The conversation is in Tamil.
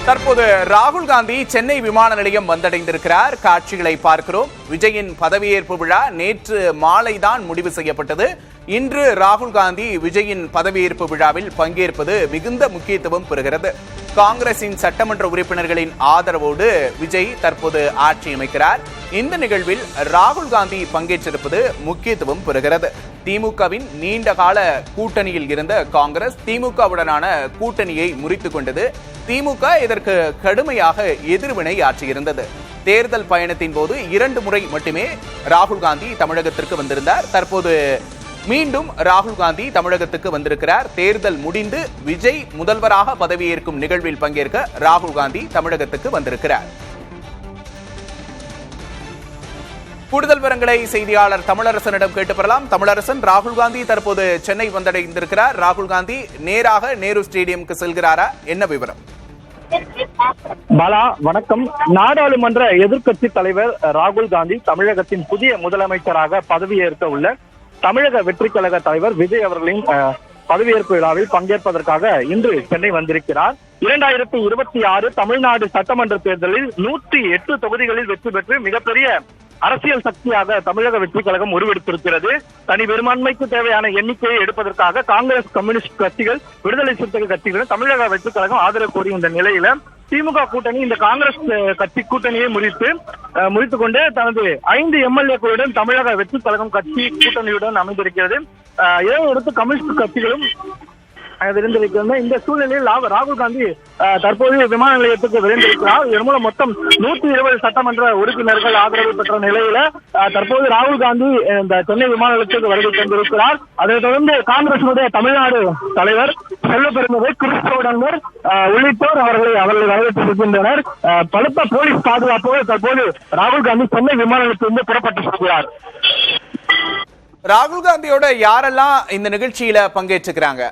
தற்போது ராகுல் காந்தி சென்னை விமான நிலையம் வந்தடைந்திருக்கிறார். காட்சிகளை பார்க்கிறோம். விஜயின் பதவியேற்பு விழா நேற்று மாலைதான் முடிவு செய்யப்பட்டது. இன்று ராகுல் காந்தி விஜயின் பதவியேற்பு விழாவில் பங்கேற்பது மிகுந்த முக்கியத்துவம் பெறுகிறது. காங்கிரசின் சட்டமன்ற உறுப்பினர்களின் ஆதரவோடு விஜய் தற்போது ஆட்சி அமைக்கிறார். இந்த நிகழ்வில் ராகுல் காந்தி பங்கேற்றிருப்பது முக்கியத்துவம் பெறுகிறது. திமுகவின் நீண்ட கால கூட்டணியில் இருந்த காங்கிரஸ் திமுகவுடனான கூட்டணியை முறித்துக் கொண்டது. திமுக இதற்கு கடுமையாக எதிர்வினை ஆற்றியிருந்தது. தேர்தல் பயணத்தின் போது 2 முறை மட்டுமே ராகுல் காந்தி தமிழகத்திற்கு வந்திருந்தார். தற்போது மீண்டும் ராகுல் காந்தி தமிழகத்துக்கு வந்திருக்கிறார். தேர்தல் முடிந்து விஜய் முதல்வராக பதவியேற்கும் நிகழ்வில் பங்கேற்க ராகுல் காந்தி தமிழகத்துக்கு வந்திருக்கிறார். கூடுதல் விவரங்களை செய்தியாளர் தமிழரசனிடம் கேட்டு பெறலாம். தமிழரசன், ராகுல் காந்தி தற்போது சென்னை வந்தடைந்திருக்கிறார். ராகுல் காந்தி நேராக நேரு ஸ்டேடியமுக்கு செல்கிறாரா? என்ன விவரம்? பாலா, வணக்கம். நாடாளுமன்ற எதிர்க்கட்சி தலைவர் ராகுல் காந்தி தமிழகத்தின் புதிய முதலமைச்சராக பதவியேற்க உள்ள தமிழக வெற்றி கழக தலைவர் விஜய் அவர்களின் பதவியேற்பு விழாவில் பங்கேற்பதற்காக இன்று சென்னை வந்திருக்கிறார். 2026 தமிழ்நாடு சட்டமன்ற தேர்தலில் 108 தொகுதிகளில் வெற்றி பெற்று மிகப்பெரிய அரசியல் சக்தியாக தமிழக வெற்றி கழகம் உருவெடுத்திருக்கிறது. தனி பெரும்பான்மைக்கு தேவையான எண்ணிக்கையை எடுப்பதற்காக காங்கிரஸ், கம்யூனிஸ்ட் கட்சிகள், விடுதலை சிறுத்தைகள் கட்சிகளும் தமிழக வெற்றி கழகம் ஆதரவு கோரி இந்த நிலையில திமுக கூட்டணி இந்த காங்கிரஸ் கட்சி கூட்டணியை முறித்துக் கொண்டு தனது 5 எம்எல்ஏக்களுடன் தமிழக வெற்றி கழகம் கட்சி கூட்டணியுடன் அமைந்திருக்கிறது. இதையடுத்து கம்யூனிஸ்ட் கட்சிகளும் விரைந்திருக்கிறது. இந்த சூழ்நிலையில் ராகுல் காந்தி தற்போது விமான நிலையத்துக்கு விரைந்திருக்கிறார். இதன் மூலம் மொத்தம் 120 சட்டமன்ற உறுப்பினர்கள் ஆதரவு பெற்ற நிலையில தற்போது ராகுல் காந்தி இந்த சென்னை விமான நிலையத்துக்கு வருகை தந்திருக்கிறார். அதைத் தொடர்ந்து காங்கிரசினுடைய தமிழ்நாடு தலைவர் செல்வபெருந்தகை, கிறிஸ்தவடங்கர் உள்ளிட்டோர் அவர்களை வரவேற்றிருக்கின்றனர். பலத்த போலீஸ் பாதுகாப்போடு தற்போது ராகுல் காந்தி சென்னை விமான நிலையத்திலிருந்து புறப்பட்டிருக்கிறார். ராகுல் காந்தியோட யாரெல்லாம் இந்த நிகழ்ச்சியில பங்கேற்றுக்கிறாங்க?